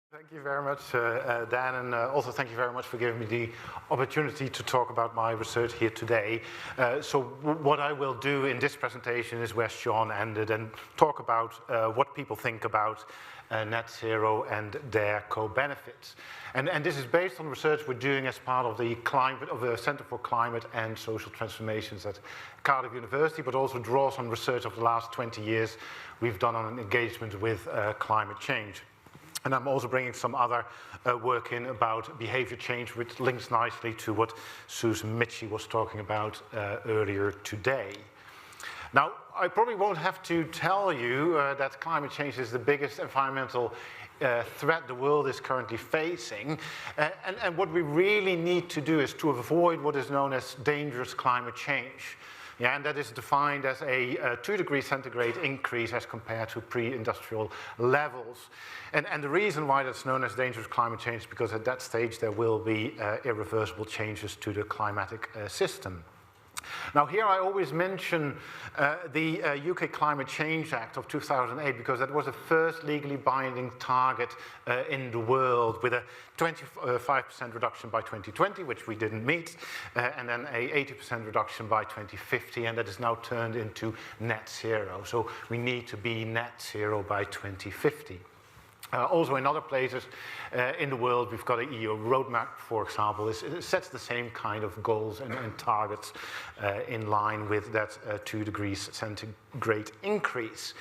Thank you very much, Dan, and also thank you very much for giving me the opportunity to talk about my research here today. So what I will do in this presentation is where Sean ended and talk about what people think about net zero and their co-benefits. And this is based on research we're doing as part of the Center for Climate and Social Transformations at Cardiff University, but also draws on research of the last 20 years we've done on an engagement with climate change. And I'm also bringing some other work in about behavior change, which links nicely to what Susan Mitchie was talking about earlier today. Now, I probably won't have to tell you that climate change is the biggest environmental threat the world is currently facing. And what we really need to do is to avoid what is known as dangerous climate change. Yeah, and that is defined as a 2 degrees centigrade increase as compared to pre-industrial levels. And the reason why that's known as dangerous climate change is because at that stage there will be irreversible changes to the climatic system. Now here I always mention the UK Climate Change Act of 2008 because that was the first legally binding target in the world with a 25% reduction by 2020, which we didn't meet, and then a 80% reduction by 2050, and that is now turned into net zero. So we need to be net zero by 2050. Also in other places in the world, we've got an EU roadmap, for example. It sets the same kind of goals and targets in line with that 2 degrees centigrade increase.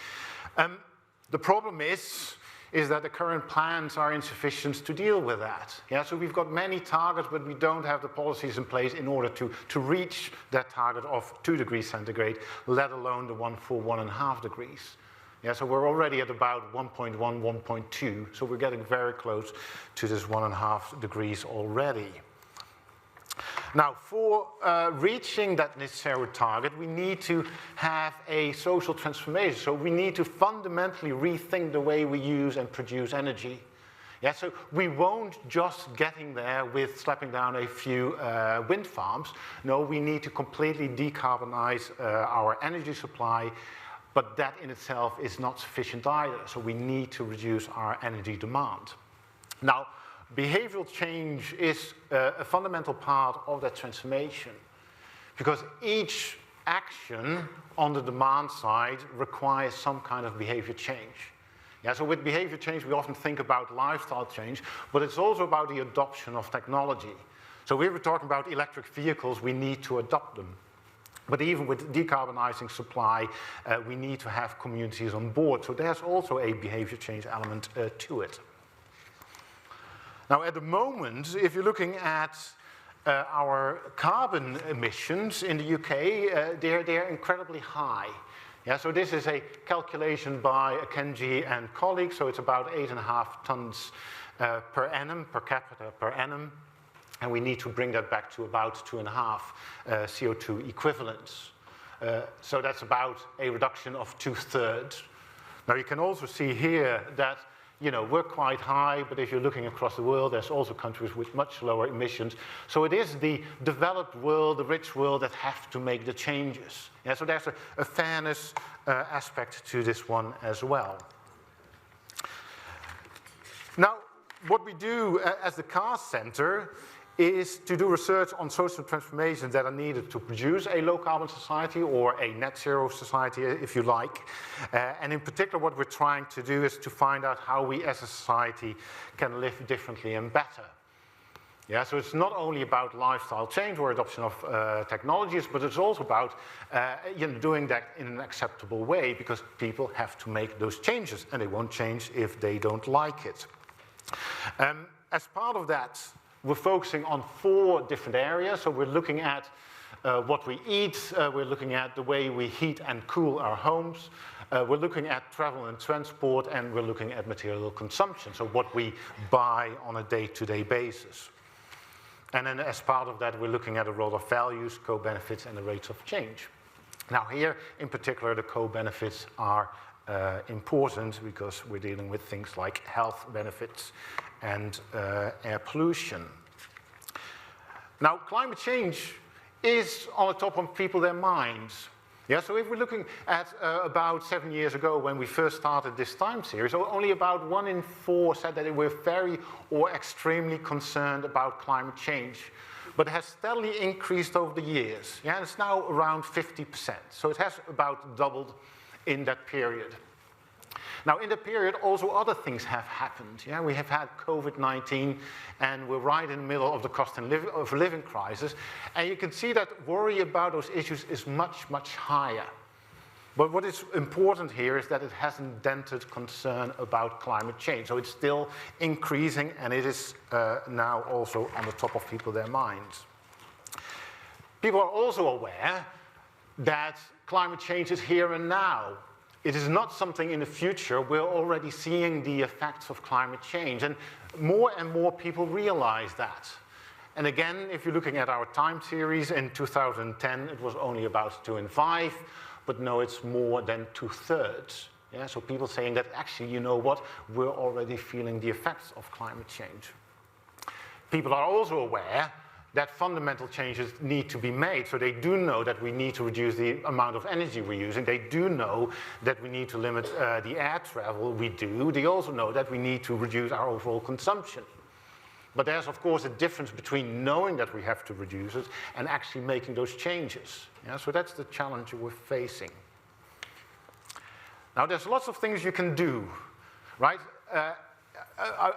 The problem is that the current plans are insufficient to deal with that. Yeah, so we've got many targets, but we don't have the policies in place in order to reach that target of 2 degrees centigrade, let alone the one for 1.5 degrees. Yeah, so we're already at about 1.1, 1.2, so we're getting very close to this 1.5 degrees already. Now, for reaching that net zero target, we need to have a social transformation. So we need to fundamentally rethink the way we use and produce energy. Yeah, so we won't just getting there with slapping down a few wind farms. No, we need to completely decarbonize our energy supply. But that in itself is not sufficient either, so we need to reduce our energy demand. Now, behavioral change is a fundamental part of that transformation because each action on the demand side requires some kind of behavior change. Yeah, so with behavior change, we often think about lifestyle change, but it's also about the adoption of technology. So we were talking about electric vehicles, we need to adopt them. But even with decarbonizing supply, we need to have communities on board. So there's also a behavior change element to it. Now, at the moment, if you're looking at our carbon emissions in the UK, they're incredibly high. Yeah, so this is a calculation by Kenji and colleagues. So it's about 8.5 tons per annum, per capita per annum. And we need to bring that back to about 2.5 CO2 equivalents. So that's about a reduction of 2/3. Now you can also see here that we're quite high, but if you're looking across the world, there's also countries with much lower emissions. So it is the developed world, the rich world, that have to make the changes. Yeah, so there's a fairness aspect to this one as well. Now, what we do as the CAR Center is to do research on social transformations that are needed to produce a low-carbon society or a net zero society, if you like. And in particular, what we're trying to do is to find out how we as a society can live differently and better. Yeah, so it's not only about lifestyle change or adoption of technologies, but it's also about doing that in an acceptable way, because people have to make those changes, and they won't change if they don't like it. As part of that, we're focusing on 4 different areas. So we're looking at what we eat, we're looking at the way we heat and cool our homes, we're looking at travel and transport, and we're looking at material consumption, so what we buy on a day-to-day basis. And then as part of that, we're looking at a role of values, co-benefits, and the rates of change. Now here, in particular, the co-benefits are important because we're dealing with things like health benefits and air pollution. Now, climate change is on the top of their minds. Yeah, so if we're looking at about 7 years ago when we first started this time series, only about 1 in 4 said that they were very or extremely concerned about climate change. But it has steadily increased over the years. Yeah, it's now around 50%. So it has about doubled in that period. Now, in the period, also other things have happened. Yeah, we have had COVID-19, and we're right in the middle of the cost of living crisis. And you can see that worry about those issues is much, much higher. But what is important here is that it hasn't dented concern about climate change. So it's still increasing, and it is now also on the top of their minds. People are also aware that climate change is here and now. It is not something in the future. We're already seeing the effects of climate change, and more people realize that. And again, if you're looking at our time series, in 2010, it was only about 2 in 5, but no, it's more than 2/3. Yeah, so people saying that actually, you know what, we're already feeling the effects of climate change. People are also aware that fundamental changes need to be made. So they do know that we need to reduce the amount of energy we're using. They do know that we need to limit the air travel we do. They also know that we need to reduce our overall consumption. But there's, of course, a difference between knowing that we have to reduce it and actually making those changes. Yeah, so that's the challenge we're facing. Now, there's lots of things you can do, right?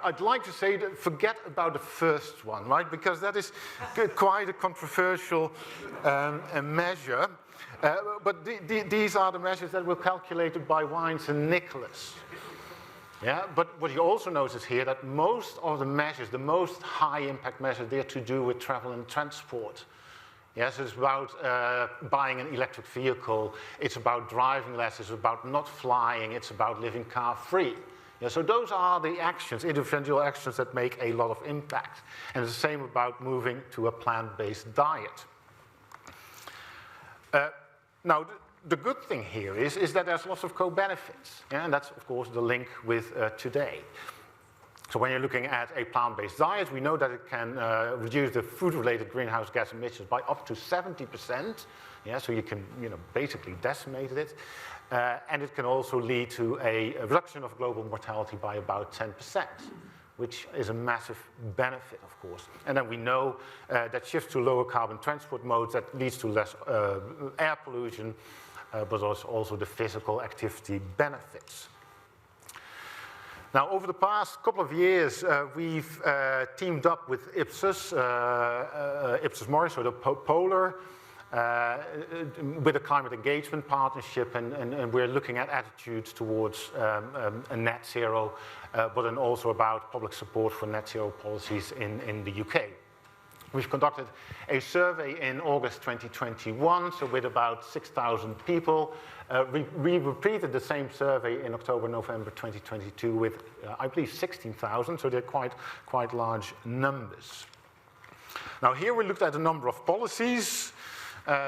I'd like to say that forget about the first one, right? Because that is quite a controversial measure. But these are the measures that were calculated by Wines and Nicholas. Yeah, but what you also notice here that most of the measures, the most high impact measures, they're to do with travel and transport. Yes, it's about buying an electric vehicle, it's about driving less, it's about not flying, it's about living car free. Yeah, so those are the actions, individual actions that make a lot of impact. And it's the same about moving to a plant-based diet. Now, the good thing here is that there's lots of co-benefits. Yeah, and that's, of course, the link with today. So when you're looking at a plant-based diet, we know that it can reduce the food-related greenhouse gas emissions by up to 70%. Yeah, so you can basically decimate it. And it can also lead to a reduction of global mortality by about 10%, which is a massive benefit, of course. And then we know that shifts to lower carbon transport modes, that leads to less air pollution, but also the physical activity benefits. Now, over the past couple of years, we've teamed up with Ipsos Morris, so the Polar, with a climate engagement partnership, and we're looking at attitudes towards a net zero, but then also about public support for net zero policies in the UK. We've conducted a survey in August 2021, so with about 6,000 people. We repeated the same survey in October, November 2022 with, I believe, 16,000, so they're quite large numbers. Now here we looked at a number of policies.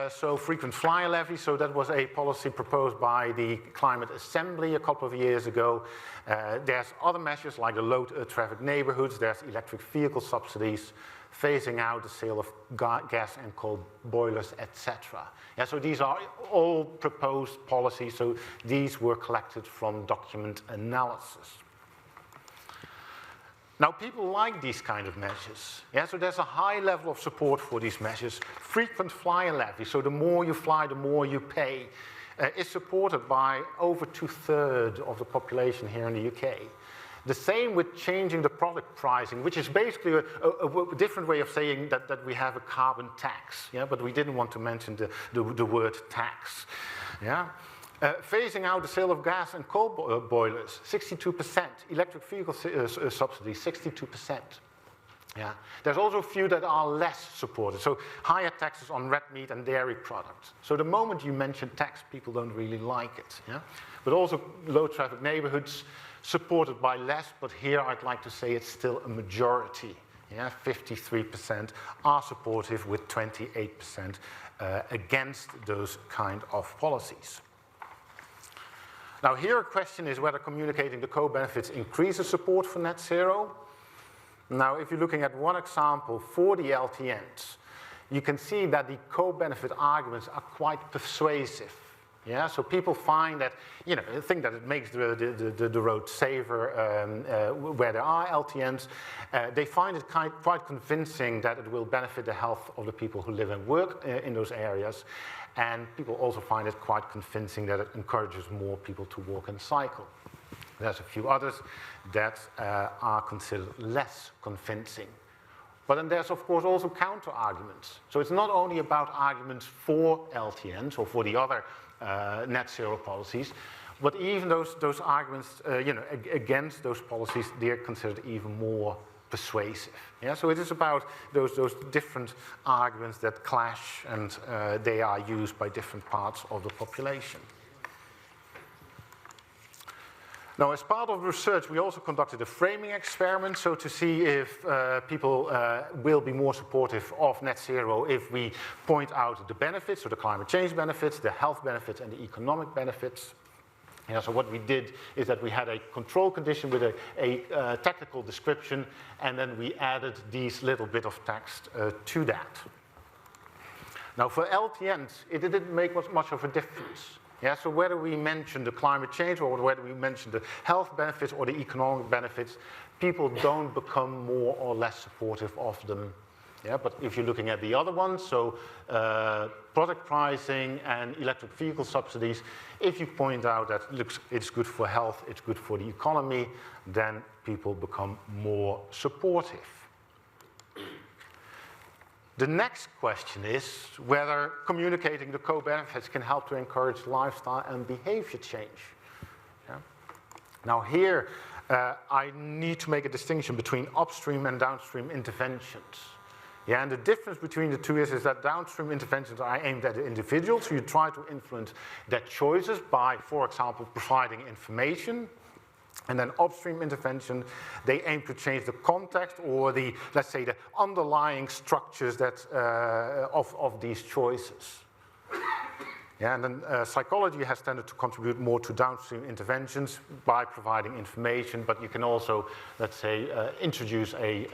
So frequent flyer levy, so that was a policy proposed by the Climate Assembly a couple of years ago. There's other measures like the low traffic neighborhoods, there's electric vehicle subsidies, phasing out the sale of gas and coal boilers, etc. Yeah, so these are all proposed policies, so these were collected from document analysis. Now, people like these kind of measures. Yeah, so there's a high level of support for these measures. Frequent flyer levy, so the more you fly, the more you pay, is supported by over 2/3 of the population here in the UK. The same with changing the product pricing, which is basically a different way of saying that we have a carbon tax. Yeah, but we didn't want to mention the word tax. Yeah. Phasing out the sale of gas and coal boilers, 62%. Electric vehicle subsidies, 62%. Yeah. There's also a few that are less supported. So higher taxes on red meat and dairy products. So the moment you mention tax, people don't really like it. Yeah? But also low traffic neighborhoods, supported by less, but here I'd like to say it's still a majority. Yeah? 53% are supportive with 28% against those kind of policies. Now here a question is whether communicating the co-benefits increases support for net zero. Now if you're looking at one example for the LTNs, you can see that the co-benefit arguments are quite persuasive. Yeah, so people find that, think that it makes the road safer where there are LTNs. They find it quite convincing that it will benefit the health of the people who live and work in those areas. And people also find it quite convincing that it encourages more people to walk and cycle. There's a few others that are considered less convincing. But then there's, of course, also counter-arguments. So it's not only about arguments for LTNs or for the other net zero policies, but even those arguments against those policies, they're considered even more persuasive. Yeah? So it is about those different arguments that clash, and they are used by different parts of the population. Now, as part of research, we also conducted a framing experiment, so to see if people will be more supportive of net zero if we point out the benefits, so the climate change benefits, the health benefits, and the economic benefits. Yeah, so what we did is that we had a control condition with a technical description, and then we added these little bit of text to that. Now, for LTNs, it didn't make much of a difference. Yeah, so whether we mention the climate change or whether we mention the health benefits or the economic benefits, people don't become more or less supportive of them. Yeah, but if you're looking at the other ones, so product pricing and electric vehicle subsidies, if you point out that it's good for health, it's good for the economy, then people become more supportive. The next question is whether communicating the co-benefits can help to encourage lifestyle and behavior change. Yeah? Now here, I need to make a distinction between upstream and downstream interventions. Yeah, and the difference between the two is that downstream interventions are aimed at the individual, so you try to influence their choices by, for example, providing information. And then upstream intervention, they aim to change the context or the, let's say, the underlying structures that, of these choices. Yeah, and then psychology has tended to contribute more to downstream interventions by providing information, but you can also, let's say, introduce a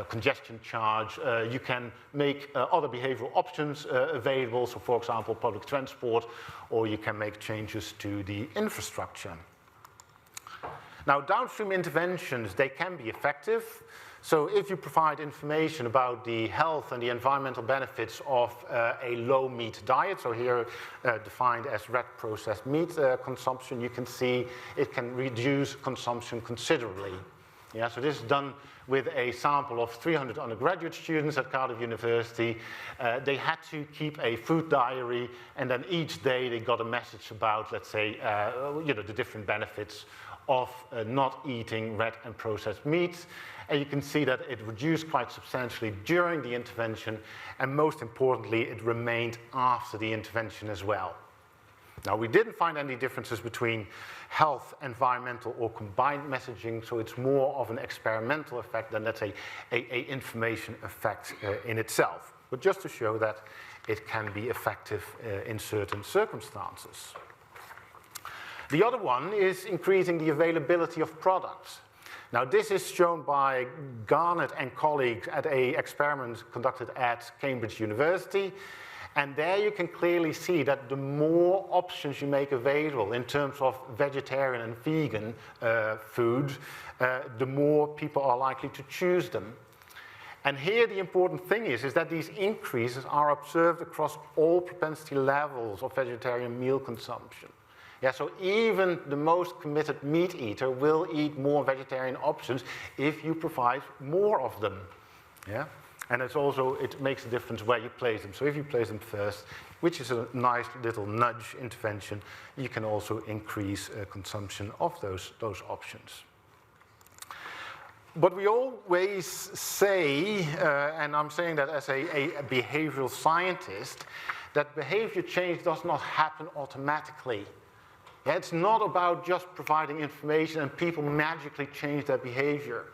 congestion charge. You can make other behavioral options available, so for example, public transport, or you can make changes to the infrastructure. Now, downstream interventions, they can be effective. So if you provide information about the health and the environmental benefits of a low-meat diet, so here defined as red processed meat consumption, you can see it can reduce consumption considerably. Yeah, so this is done with a sample of 300 undergraduate students at Cardiff University. They had to keep a food diary, and then each day they got a message about, let's say, the different benefits of not eating red and processed meats. And you can see that it reduced quite substantially during the intervention, and most importantly, it remained after the intervention as well. Now, we didn't find any differences between health, environmental, or combined messaging, so it's more of an experimental effect than, let's say, a information effect in itself. But just to show that it can be effective in certain circumstances. The other one is increasing the availability of products. Now, this is shown by Garnett and colleagues at an experiment conducted at Cambridge University. And there you can clearly see that the more options you make available in terms of vegetarian and vegan food, the more people are likely to choose them. And here the important thing is that these increases are observed across all propensity levels of vegetarian meal consumption. Yeah, so even the most committed meat eater will eat more vegetarian options if you provide more of them. Yeah? And it makes a difference where you place them. So if you place them first, which is a nice little nudge intervention, you can also increase consumption of those options. But we always say, and I'm saying that as a behavioral scientist, that behavior change does not happen automatically. Yeah, it's not about just providing information and people magically change their behavior.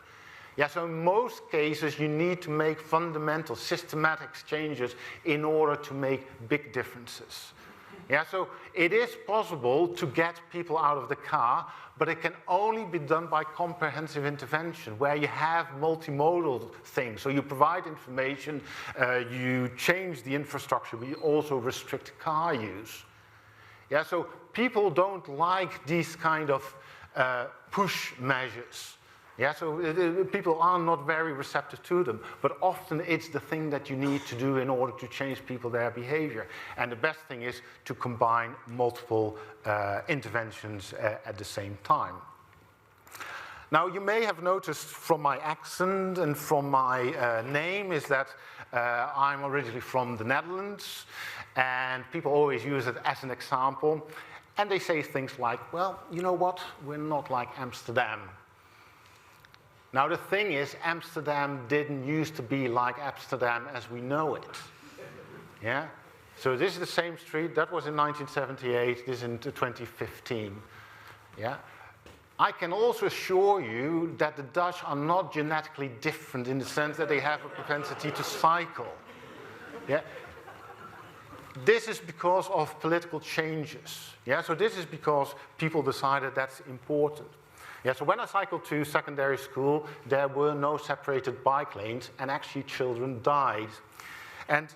Yeah, so in most cases, you need to make fundamental, systematic changes in order to make big differences. Yeah, so it is possible to get people out of the car, but it can only be done by comprehensive intervention, where you have multimodal things. So you provide information, you change the infrastructure, but you also restrict car use. Yeah, so people don't like these kind of push measures. Yeah, so people are not very receptive to them, but often it's the thing that you need to do in order to change people, their behavior. And the best thing is to combine multiple interventions at the same time. Now, you may have noticed from my accent and from my name is that I'm originally from the Netherlands, and people always use it as an example. And they say things like, well, you know what, we're not like Amsterdam. Now, the thing is, Amsterdam didn't used to be like Amsterdam as we know it. Yeah? So this is the same street, that was in 1978, this is in 2015. Yeah? I can also assure you that the Dutch are not genetically different in the sense that they have a propensity to cycle. Yeah? This is because of political changes. Yeah? So this is because people decided that's important. Yeah, so when I cycled to secondary school, there were no separated bike lanes, and actually children died. And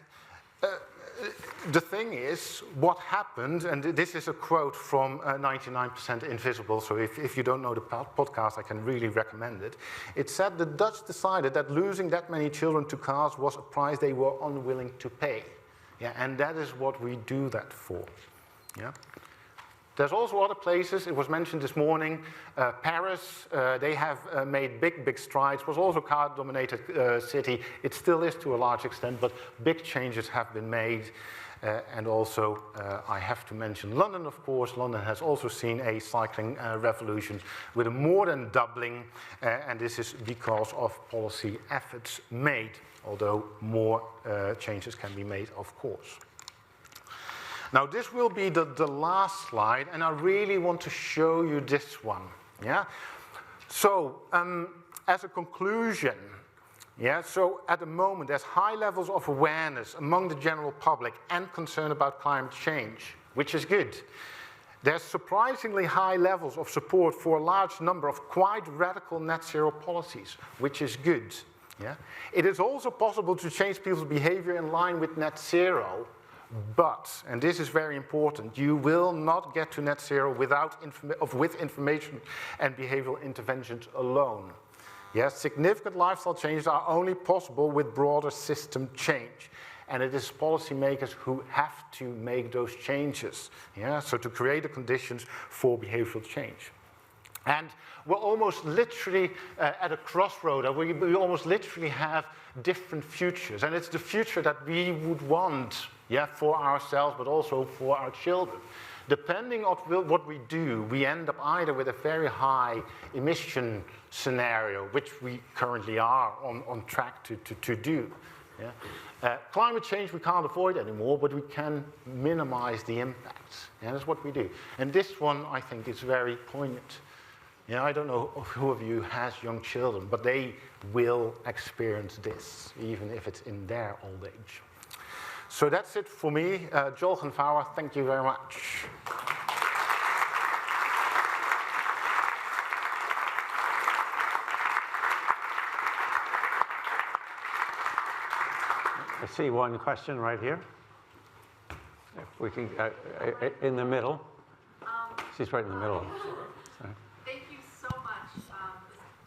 the thing is, what happened, and this is a quote from 99% Invisible, so if you don't know the podcast, I can really recommend it. It said the Dutch decided that losing that many children to cars was a price they were unwilling to pay. Yeah, and that is what we do that for. Yeah. There's also other places, it was mentioned this morning, Paris, they have made big strides. It was also a car-dominated city. It still is to a large extent, but big changes have been made. And also, I have to mention London, of course. London has also seen a cycling revolution with a more than doubling, and this is because of policy efforts made, although more changes can be made, of course. Now, this will be the last slide, and I really want to show you this one. Yeah? So, as a conclusion, yeah, so at the moment, there's high levels of awareness among the general public and concern about climate change, which is good. There's surprisingly high levels of support for a large number of quite radical net zero policies, which is good. Yeah? It is also possible to change people's behavior in line with net zero. But, and this is very important, you will not get to net zero with information and behavioral interventions alone. Yes, significant lifestyle changes are only possible with broader system change. And it is policymakers who have to make those changes. Yeah? So to create the conditions for behavioral change. And we're almost literally at a crossroad. We almost literally have different futures. And it's the future that we would want, yeah, for ourselves, but also for our children. Depending on what we do, we end up either with a very high emission scenario, which we currently are on track to do. Yeah? Climate change we can't avoid anymore, but we can minimize the impacts. Yeah, that's what we do. And this one, I think, is very poignant. Yeah, I don't know who of you has young children, but they will experience this, even if it's in their old age. So that's it for me. Joel and Vouwer, thank you very much. I see one question right here. If we can, in the middle. She's right in the middle. Sorry. Thank you so much. This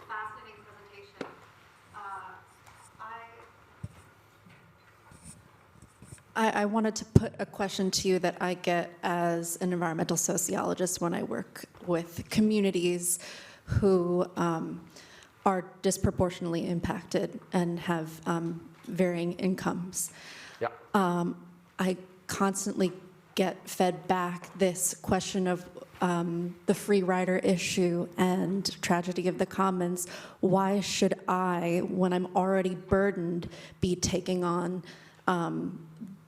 fascinating presentation. I wanted to put a question to you that I get as an environmental sociologist when I work with communities who are disproportionately impacted and have varying incomes. Yeah. I constantly get fed back this question of the free rider issue and tragedy of the commons. Why should I, when I'm already burdened, be taking on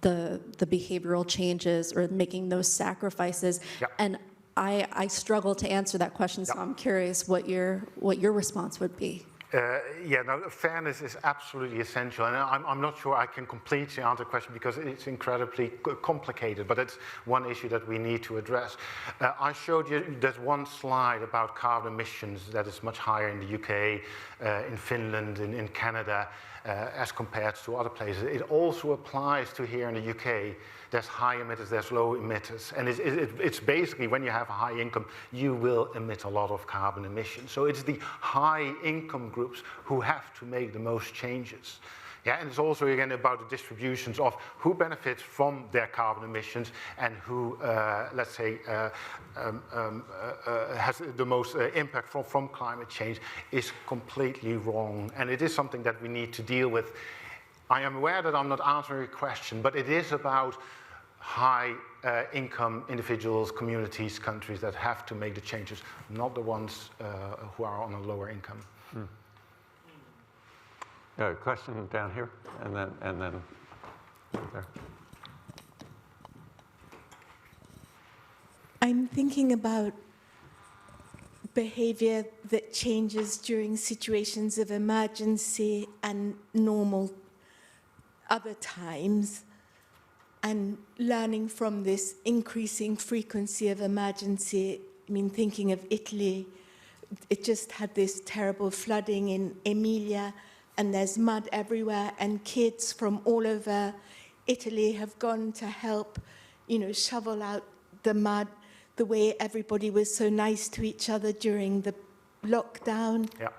the behavioral changes or making those sacrifices? Yep. And I struggle to answer that question, so I'm curious what your response would be. Yeah, no, fairness is absolutely essential, and I'm not sure I can completely answer the question because it's incredibly complicated, but it's one issue that we need to address. I showed you that one slide about carbon emissions that is much higher in the UK, in Finland, in Canada, as compared to other places. It also applies to here in the UK. There's high emitters, there's low emitters. And it's basically when you have a high income, you will emit a lot of carbon emissions. So it's the high income groups who have to make the most changes. Yeah, and it's also again about the distributions of who benefits from their carbon emissions and who, let's say, has the most impact from climate change is completely wrong. And it is something that we need to deal with. I am aware that I'm not answering your question, but it is about high income individuals, communities, countries that have to make the changes, not the ones who are on a lower income. Yeah, question down here, and then there. I'm thinking about behavior that changes during situations of emergency and normal other times, and learning from this increasing frequency of emergency. I mean, thinking of Italy, it just had this terrible flooding in Emilia, and there's mud everywhere, and kids from all over Italy have gone to help, shovel out the mud, the way everybody was so nice to each other during the lockdown. Yeah.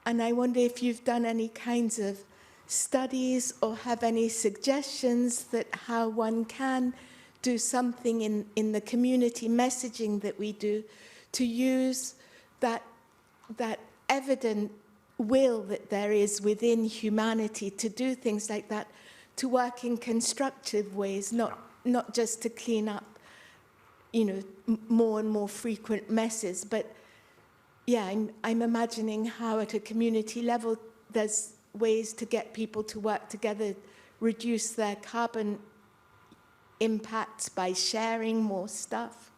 And I wonder if you've done any kinds of studies or have any suggestions that how one can do something in the community messaging that we do to use that evident will that there is within humanity to do things like that, to work in constructive ways, not just to clean up, more and more frequent messes. But yeah, I'm imagining how at a community level there's ways to get people to work together, reduce their carbon impacts by sharing more stuff.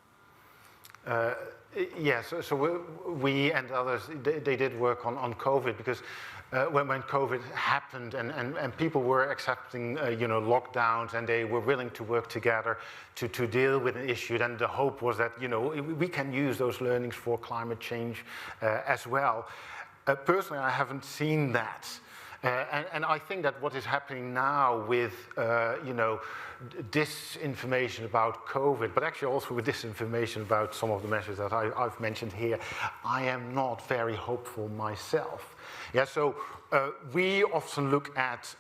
Yes, so we and others, they did work on COVID because when COVID happened and people were accepting lockdowns and they were willing to work together to deal with an issue, then the hope was that we can use those learnings for climate change as well. Personally, I haven't seen that. And I think that what is happening now with, disinformation about COVID, but actually also with disinformation about some of the measures that I've mentioned here, I am not very hopeful myself. Yeah, so we often look at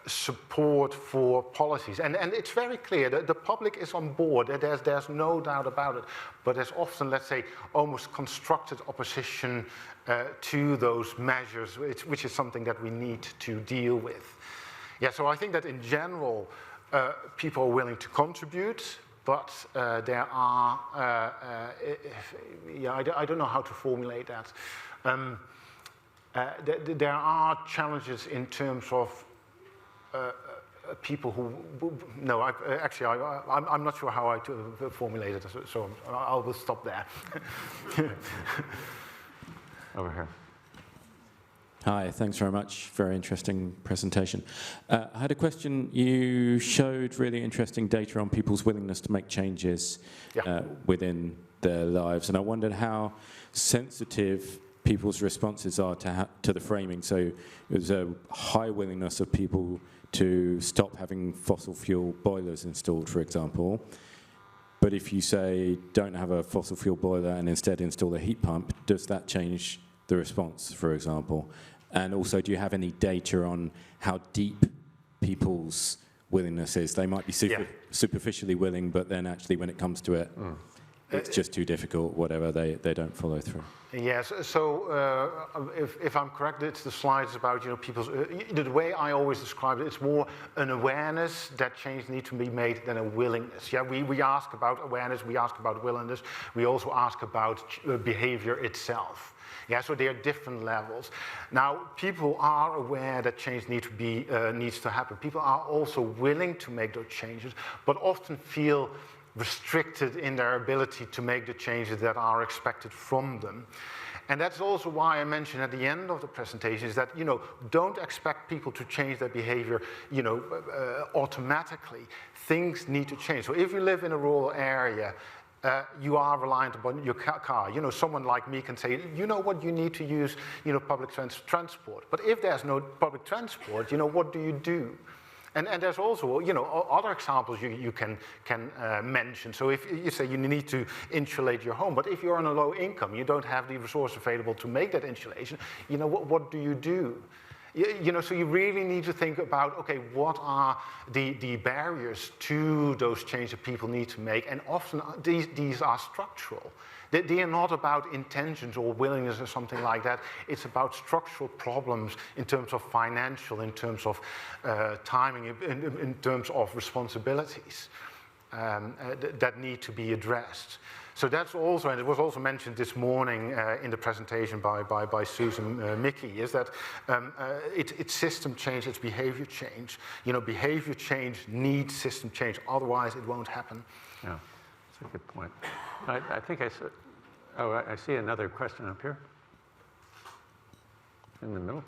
support for policies, and it's very clear that the public is on board, there's no doubt about it, but there's often, let's say, almost constructed opposition to those measures, which is something that we need to deal with. Yeah, so I think that in general, people are willing to contribute, but there are, I don't know how to formulate that. There are challenges in terms of people who, no, I'm not sure how I formulate it, so I will stop there. Over here. Hi, thanks very much. Very interesting presentation. I had a question. You showed really interesting data on people's willingness to make changes within their lives, and I wondered how sensitive people's responses are to the framing. So there's a high willingness of people to stop having fossil fuel boilers installed, for example. But if you say don't have a fossil fuel boiler and instead install a heat pump, does that change the response, for example? And also, do you have any data on how deep people's willingness is? They might be superficially willing, but then actually when it comes to it, it's just too difficult, whatever, they don't follow through. Yes, so if I'm correct, it's the slides about people's, the way I always describe it, it's more an awareness that change needs to be made than a willingness. Yeah, we ask about awareness, we ask about willingness, we also ask about behavior itself. Yeah, so there are different levels. Now, people are aware that change needs to happen. People are also willing to make those changes, but often feel restricted in their ability to make the changes that are expected from them. And that's also why I mentioned at the end of the presentation is that, don't expect people to change their behavior, automatically. Things need to change. So if you live in a rural area, you are reliant upon your car. Someone like me can say, you need to use, public transport. But if there's no public transport, what do you do? And there's also, other examples you can mention. So if you say you need to insulate your home, but if you're on a low income, you don't have the resource available to make that insulation, what do you do? So you really need to think about, okay, what are the barriers to those changes that people need to make? And often these are structural. They are not about intentions or willingness or something like that. It's about structural problems in terms of financial, in terms of timing, in terms of responsibilities that need to be addressed. So that's also, and it was also mentioned this morning in the presentation by Susan Mickey, is that it's system change, it's behavior change. Behavior change needs system change, otherwise it won't happen. Yeah, that's a good point. I think I said, I see another question up here in the middle.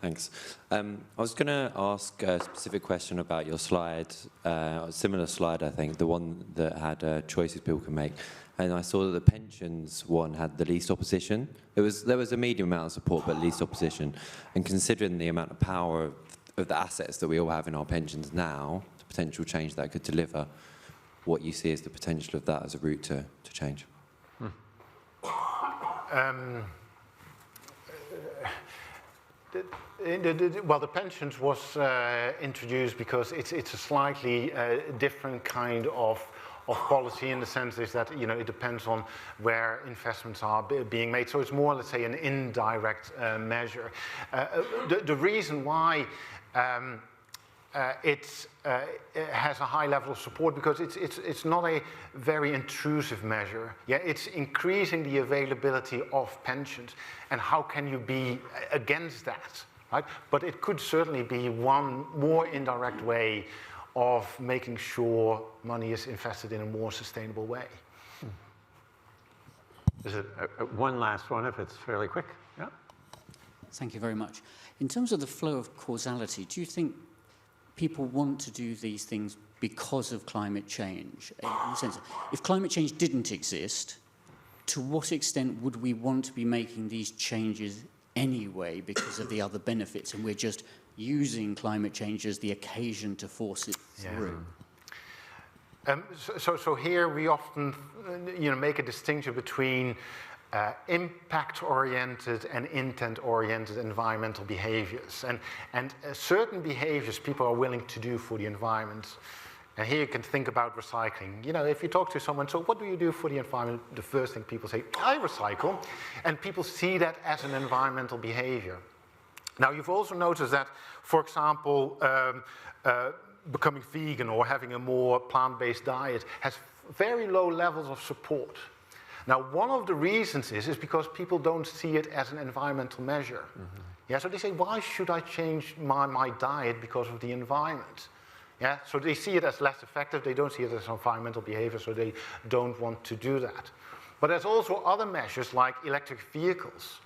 Thanks. I was going to ask a specific question about your slide, a similar slide, I think, the one that had choices people can make. And I saw that the pensions one had the least opposition. There was a medium amount of support, but least opposition. And considering the amount of power of the assets that we all have in our pensions now, the potential change that could deliver, what you see as the potential of that as a route to change? Well, the pensions was introduced because it's a slightly different kind of policy, in the sense is that it depends on where investments are being made. So it's more, let's say, an indirect measure. The reason why it has a high level of support, because it's not a very intrusive measure. Yeah, it's increasing the availability of pensions, and how can you be against that, right? But it could certainly be one more indirect way of making sure money is invested in a more sustainable way. Is it one last one, if it's fairly quick? Yeah. Thank you very much. In terms of the flow of causality, do you think people want to do these things because of climate change? In the sense, if climate change didn't exist, to what extent would we want to be making these changes anyway because of the other benefits, and we're just using climate change as the occasion to force it through? So here we often make a distinction between impact-oriented and intent-oriented environmental behaviors. And certain behaviors people are willing to do for the environment. And here you can think about recycling. If you talk to someone, so what do you do for the environment? The first thing people say, I recycle. And people see that as an environmental behavior. Now, you've also noticed that, for example, becoming vegan or having a more plant-based diet has very low levels of support. Now, one of the reasons is because people don't see it as an environmental measure. Mm-hmm. Yeah, so they say, why should I change my diet because of the environment? Yeah, so they see it as less effective. They don't see it as environmental behavior, so they don't want to do that. But there's also other measures like electric vehicles.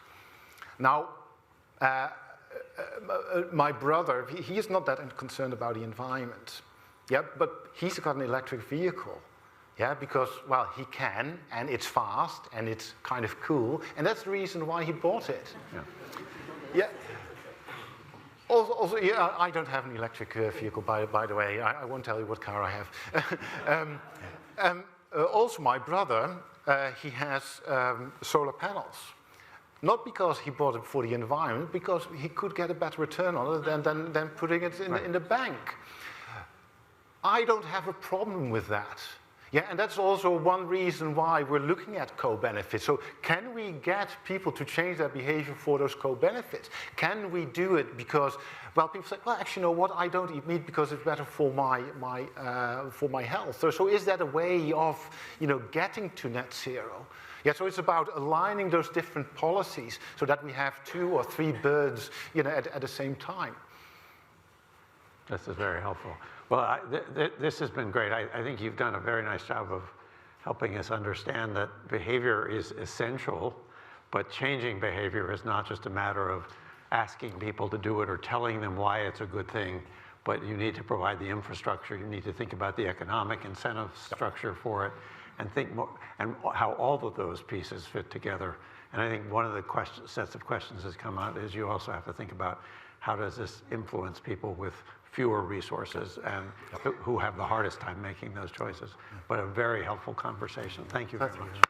Now, my brother, he is not that concerned about the environment. Yeah, but he's got an electric vehicle. Yeah, because, well, he can, and it's fast, and it's kind of cool, and that's the reason why he bought it. Yeah. Also, yeah, I don't have an electric vehicle, by the way. I won't tell you what car I have. Also, my brother, he has solar panels. Not because he bought it for the environment, because he could get a better return on it than putting it in the bank. I don't have a problem with that. Yeah, and that's also one reason why we're looking at co-benefits. So can we get people to change their behavior for those co-benefits? Can we do it because, well, people say, well, actually, you know what, I don't eat meat because it's better for my health. So is that a way of, getting to net zero? Yeah, so it's about aligning those different policies so that we have 2 or 3 birds, at the same time. This is very helpful. Well, this has been great. I think you've done a very nice job of helping us understand that behavior is essential, but changing behavior is not just a matter of asking people to do it or telling them why it's a good thing, but you need to provide the infrastructure. You need to think about the economic incentive structure for it, and think more, and how all of those pieces fit together. And I think one of the sets of questions that's come out is you also have to think about how does this influence people with fewer resources and who have the hardest time making those choices. But a very helpful conversation. Thank you very much.